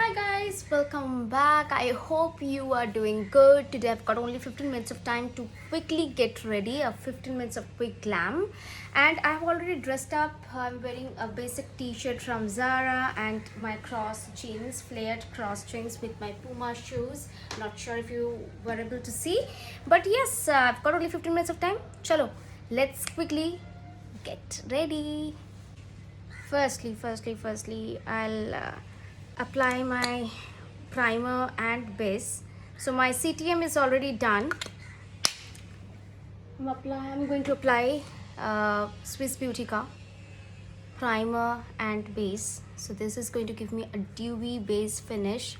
Hi guys, welcome back. I hope you are doing good. Today I've got only 15 minutes of time to quickly get ready, a 15 minutes of quick glam. And I've already dressed up. I'm wearing a basic t-shirt from Zara and my cross jeans, flared cross jeans with my Puma shoes. Not sure if you were able to see. But yes, I've got only 15 minutes of time. Chalo, let's quickly get ready. Firstly, I'll apply my primer and base. So my CTM is already done. I'm going to apply Swiss Beautica primer and base. So this is going to give me a dewy base finish.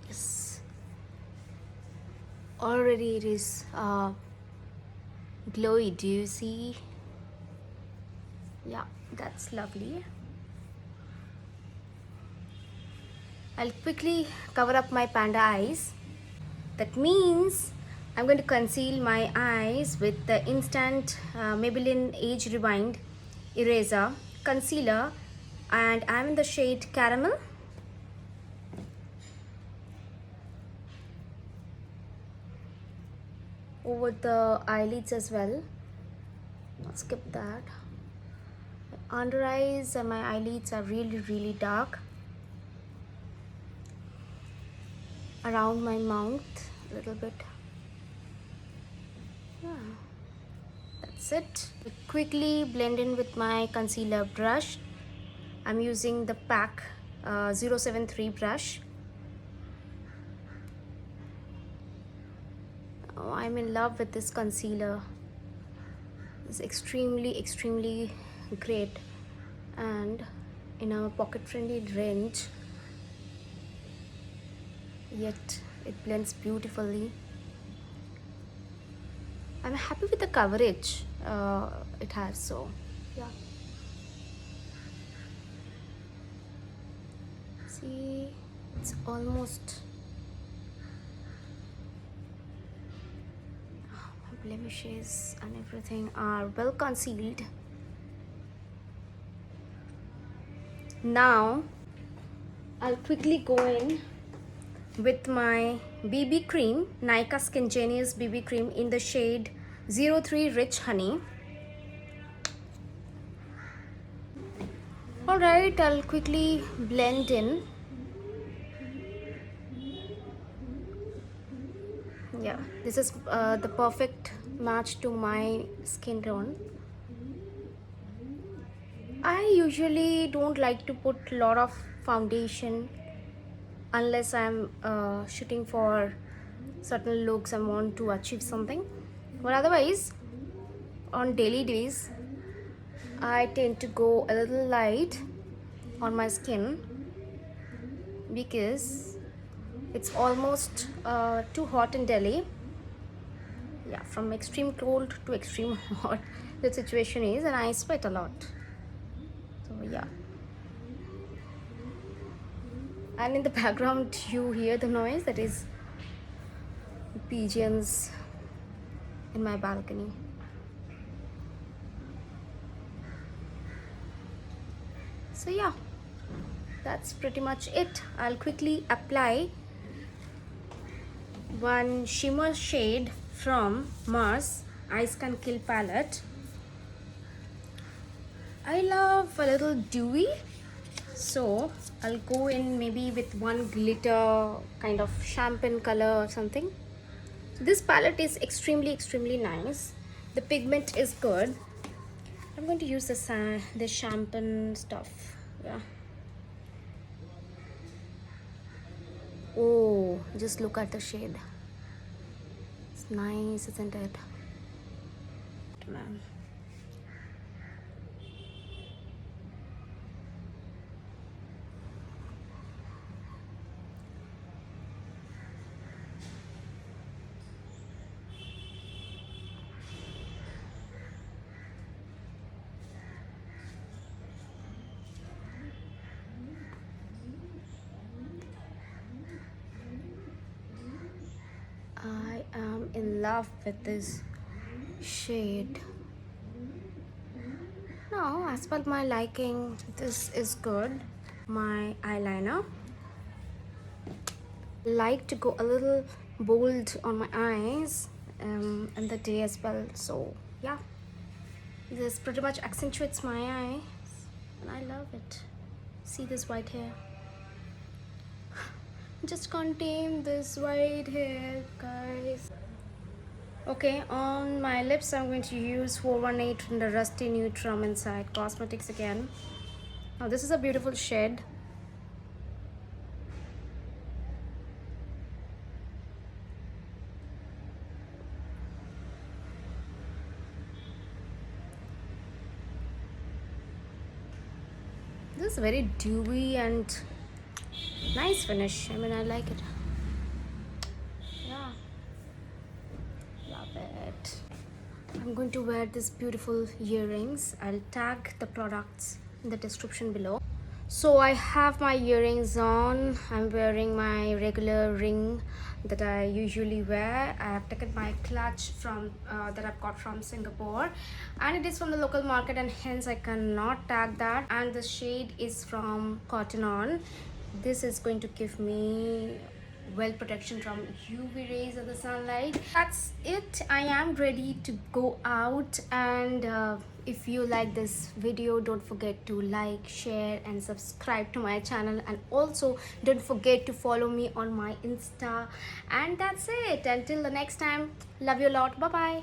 Yes. Already it is glowy. Do you see? Yeah, that's lovely. I'll quickly cover up my panda eyes. That means I'm going to conceal my eyes with the instant Maybelline Age Rewind eraser concealer, and I'm in the shade Caramel. Over the eyelids as well. I'll skip that. My under eyes and my eyelids are really dark. Around my mouth a little bit. Yeah, that's it. Quickly blend in with my concealer brush. I'm using the PAC 073 brush. Oh, I'm in love with this concealer. It's extremely great and in a pocket friendly range, yet it blends beautifully. I'm happy with the coverage it has, so yeah. See, it's almost my blemishes and everything are well concealed. Now I'll quickly go in with my BB cream, Nykaa Skin Genius BB cream in the shade 03 Rich Honey. Alright, I'll quickly blend in. Yeah, this is the perfect match to my skin tone. I usually don't like to put a lot of foundation unless I'm shooting for certain looks and want to achieve something. But otherwise, on daily days, I tend to go a little light on my skin because it's almost too hot in Delhi. Yeah, from extreme cold to extreme hot the situation is, and I sweat a lot. So yeah. And in the background you hear the noise, that is pigeons in my balcony. So yeah, that's pretty much it. I'll quickly apply one shimmer shade from Mars Ice Can Kill palette. I love a little dewy, so I'll go in maybe with one glitter kind of champagne color or something. So this palette is extremely nice. The pigment is good. I'm going to use the champagne stuff. Yeah. Oh, just look at the shade. It's nice, isn't it? Man. I am in love with this shade. Now, as per my liking, this is good. My eyeliner. Like to go a little bold on my eyes in the day as well. So yeah, this pretty much accentuates my eyes, and I love it. See this white hair? Just contain this white hair, guys. Okay, on my lips I'm going to use 418 from the Rusty Nude from Inside Cosmetics again. Now this is a beautiful shade. This is very dewy and nice finish. I mean, I like it. Yeah, love it. I'm going to wear these beautiful earrings. I'll tag the products in the description below. So I have my earrings on. I'm wearing my regular ring that I usually wear. I have taken my clutch from that I've got from Singapore, and it is from the local market, and hence I cannot tag that. And the shade is from Cotton On. This is going to give me well protection from UV rays of the sunlight. That's it. I am ready to go out, and if you like this video, don't forget to like, share and subscribe to my channel, and also don't forget to follow me on my Insta. And that's it. Until the next time, love you a lot. Bye bye.